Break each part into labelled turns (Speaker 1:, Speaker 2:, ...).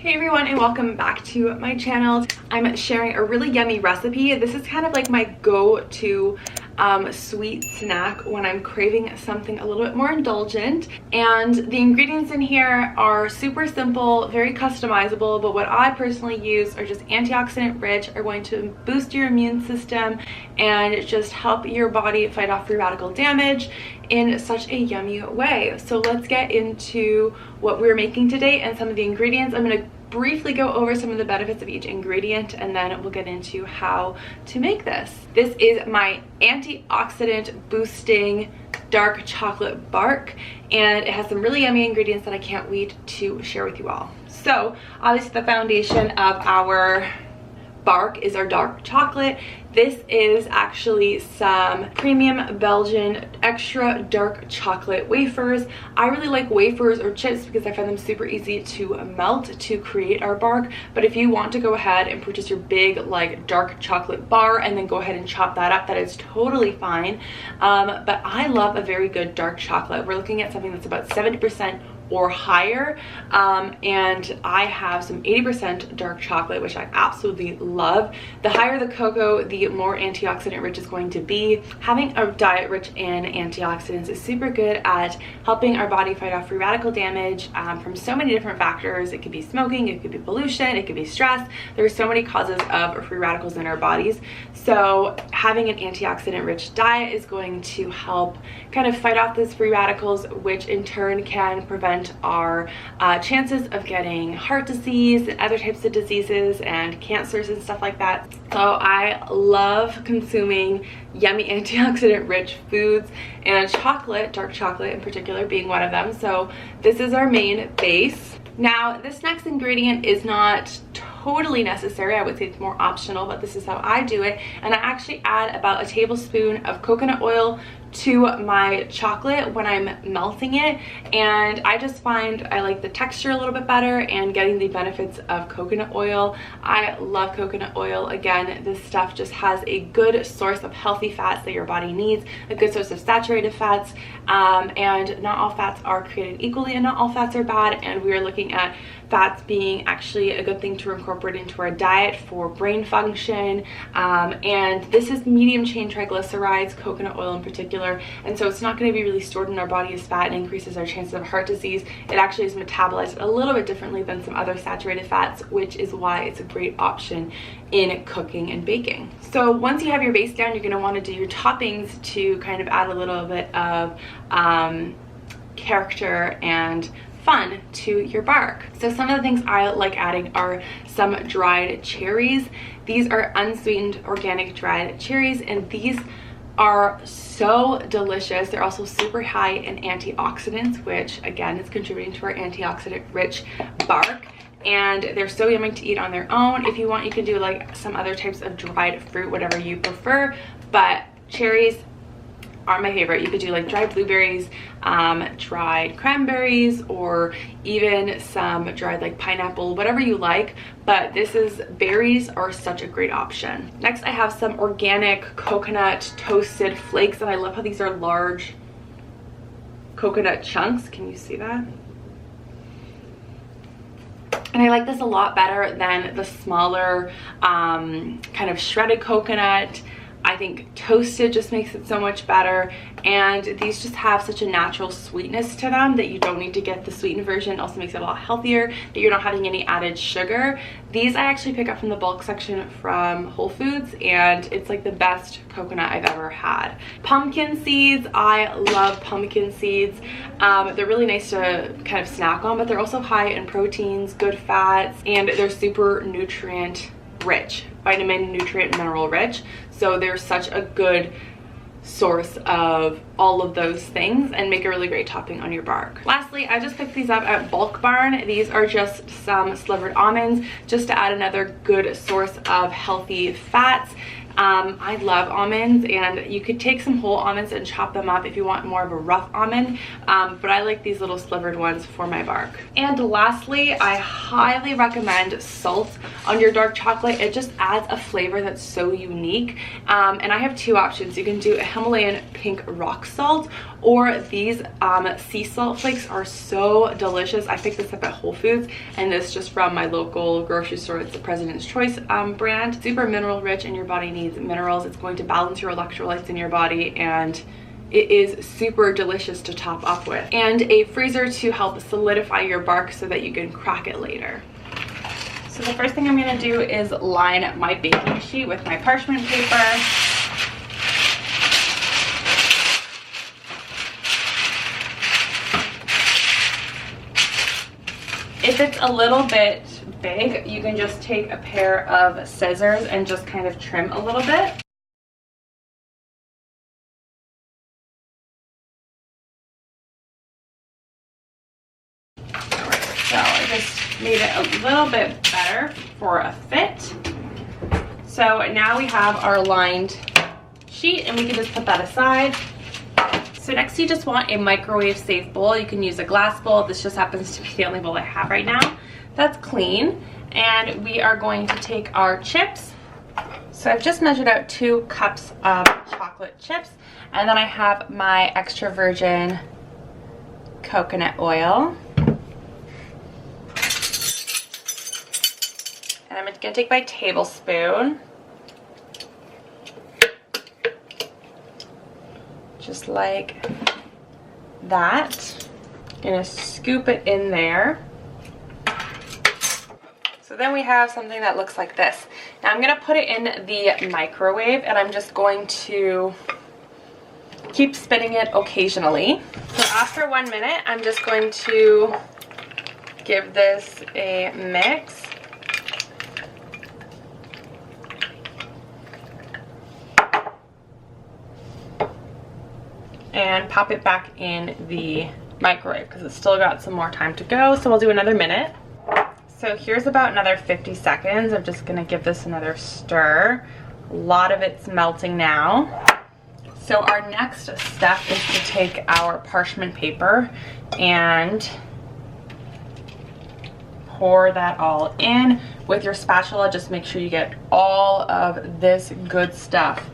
Speaker 1: Hey everyone, and welcome back to my channel. I'm sharing a really yummy recipe. This is kind of like my go-to sweet snack when I'm craving something a little bit more indulgent. And the ingredients in here are super simple, very customizable, but what I personally use are just antioxidant rich, are going to boost your immune system and just help your body fight off free radical damage in such a yummy way. So let's get into what we're making today and some of the ingredients. I'm going to briefly go over some of the benefits of each ingredient, and then we'll get into how to make this. This is my antioxidant boosting dark chocolate bark, and it has some really yummy ingredients that I can't wait to share with you all. So obviously the foundation of our bark is our dark chocolate. This is actually some premium Belgian extra dark chocolate wafers. I really like wafers or chips because I find them super easy to melt to create our bark. But if you want to go ahead and purchase your big like dark chocolate bar and then go ahead and chop that up, that is totally fine. But I love a very good dark chocolate. We're looking at something that's about 70% or higher, and I have some 80% dark chocolate, which I absolutely love. The higher the cocoa, the more antioxidant rich it's going to be. Having a diet rich in antioxidants is super good at helping our body fight off free radical damage from so many different factors. It could be smoking, it could be pollution, it could be stress. There's so many causes of free radicals in our bodies. So having an antioxidant rich diet is going to help kind of fight off those free radicals, which in turn can prevent our chances of getting heart disease and other types of diseases and cancers and stuff like that. So I love consuming yummy antioxidant rich foods, and chocolate, dark chocolate in particular, being one of them. So this is our main base. Now this next ingredient is not totally necessary. I would say it's more optional, but this is how I do it. And I actually add about a tablespoon of coconut oil to my chocolate when I'm melting it, and I just find I like the texture a little bit better and getting the benefits of coconut oil. I love coconut oil. Again, this stuff just has a good source of healthy fats that your body needs, a good source of saturated fats, and not all fats are created equally and not all fats are bad, and we are looking at fats being actually a good thing to incorporate into our diet for brain function. And this is medium chain triglycerides, coconut oil in particular, and so it's not going to be really stored in our body as fat and increases our chances of heart disease. It actually is metabolized a little bit differently than some other saturated fats, which is why it's a great option in cooking and baking. So once you have your base down, you're going to want to do your toppings to kind of add a little bit of character and fun to your bark. So some of the things I like adding are some dried cherries. These are unsweetened organic dried cherries, and these are so delicious. They're also super high in antioxidants, which again is contributing to our antioxidant rich bark, and they're so yummy to eat on their own. If you want, you can do like some other types of dried fruit, whatever you prefer, but cherries are my favorite. You could do like dried blueberries, dried cranberries, or even some dried like pineapple, whatever you like, but berries are such a great option. Next, I have some organic coconut toasted flakes, and I love how these are large coconut chunks. Can you see that? And I like this a lot better than the smaller kind of shredded coconut. I think toasted just makes it so much better, and these just have such a natural sweetness to them that you don't need to get the sweetened version. It also makes it a lot healthier, that you're not having any added sugar. These I actually pick up from the bulk section from Whole Foods, and it's like the best coconut I've ever had. Pumpkin seeds, I love pumpkin seeds. They're really nice to kind of snack on, but they're also high in proteins, good fats, and they're super nutrient rich, vitamin, nutrient, mineral rich. So they're such a good source of all of those things and make a really great topping on your bark. Lastly, I just picked these up at Bulk Barn. These are just some slivered almonds, just to add another good source of healthy fats. I love almonds, and you could take some whole almonds and chop them up if you want more of a rough almond, but I like these little slivered ones for my bark. And lastly, I highly recommend salt on your dark chocolate. It just adds a flavor that's so unique, and I have two options. You can do a Himalayan pink rock salt, or these sea salt flakes are so delicious. I picked this up at Whole Foods, and this just from my local grocery store. It's the President's Choice brand. Super mineral rich, and your body needs minerals. It's going to balance your electrolytes in your body, and it is super delicious to top up with. And a freezer to help solidify your bark so that you can crack it later. So the first thing I'm going to do is line my baking sheet with my parchment paper. If it's a little bit big, you can just take a pair of scissors and just kind of trim a little bit. So I just made it a little bit better for a fit. So now we have our lined sheet, and we can just put that aside. So next you just want a microwave safe bowl. You can use a glass bowl. This just happens to be the only bowl I have right now. That's clean. And we are going to take our chips. So I've just measured out 2 cups of chocolate chips. And then I have my extra virgin coconut oil. And I'm going to take my tablespoon. Just like that. I'm going to scoop it in there. So then we have something that looks like this. Now I'm going to put it in the microwave, and I'm just going to keep spinning it occasionally. So after 1 minute, I'm just going to give this a mix. And pop it back in the microwave because it's still got some more time to go. So we'll do another minute. So here's about another 50 seconds. I'm just gonna give this another stir. A lot of it's melting now. So our next step is to take our parchment paper and pour that all in. With your spatula, just make sure you get all of this good stuff.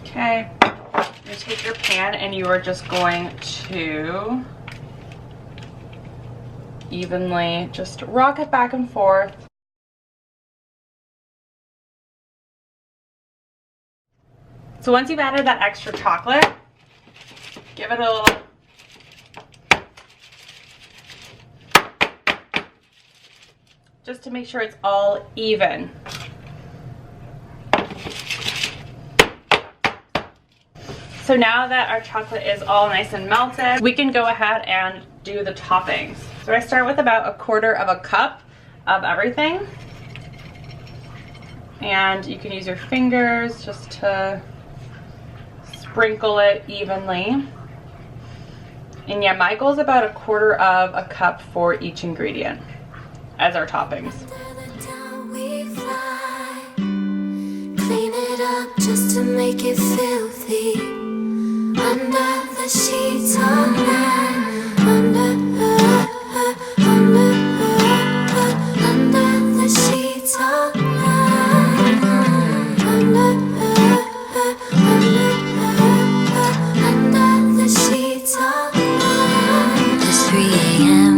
Speaker 1: Okay. You take your pan and you are just going to evenly just rock it back and forth. So once you've added that extra chocolate, give it a little just to make sure it's all even. So now that our chocolate is all nice and melted, we can go ahead and do the toppings. So I start with about 1/4 cup of everything. And you can use your fingers just to sprinkle it evenly. And yeah, my goal is about 1/4 cup for each ingredient as our toppings. Clean it up just to make it filthy. Under the sheets all night, under the sheets all night, under the sheets all night. It's 3 a.m.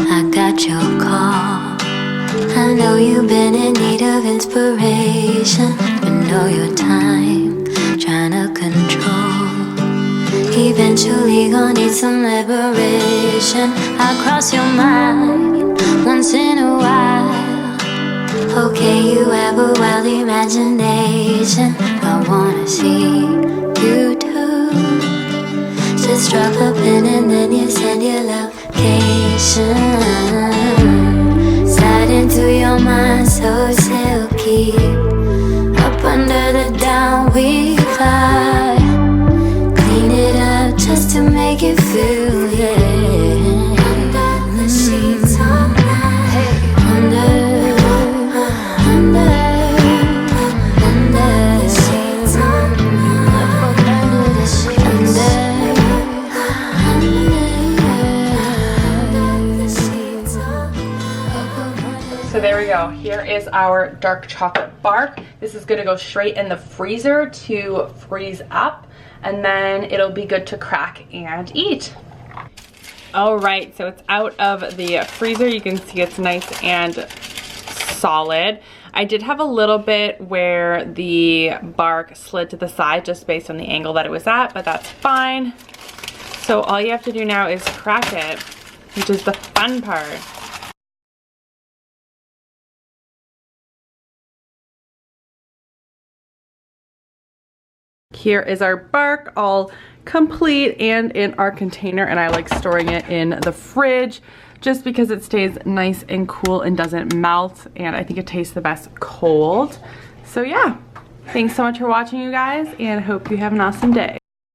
Speaker 1: I got your call. I know you've been in need of inspiration, but know your time trying to control. Eventually gonna need some liberation. I cross your mind once in a while. Okay, you have a wild imagination. I wanna see you do. Just drop a pin and then you send your location. Slide into your mind so silky. Up under the down we fly. Clean it up just to make it feel, yeah. Under the sheets all night. Under the sheets all night. Under the sheets. Under the sheets all night. So there we go. Here is our dark chocolate bark. This is gonna go straight in the freezer to freeze up. and then it'll be good to crack and eat. All right, so it's out of the freezer. You can see it's nice and solid. I did have a little bit where the bark slid to the side just based on the angle that it was at, but that's fine. So all you have to do now is crack it, which is the fun part. Here is our bark all complete and in our container, and I like storing it in the fridge just because it stays nice and cool and doesn't melt, and I think it tastes the best cold. So yeah, thanks so much for watching, you guys, and hope you have an awesome day.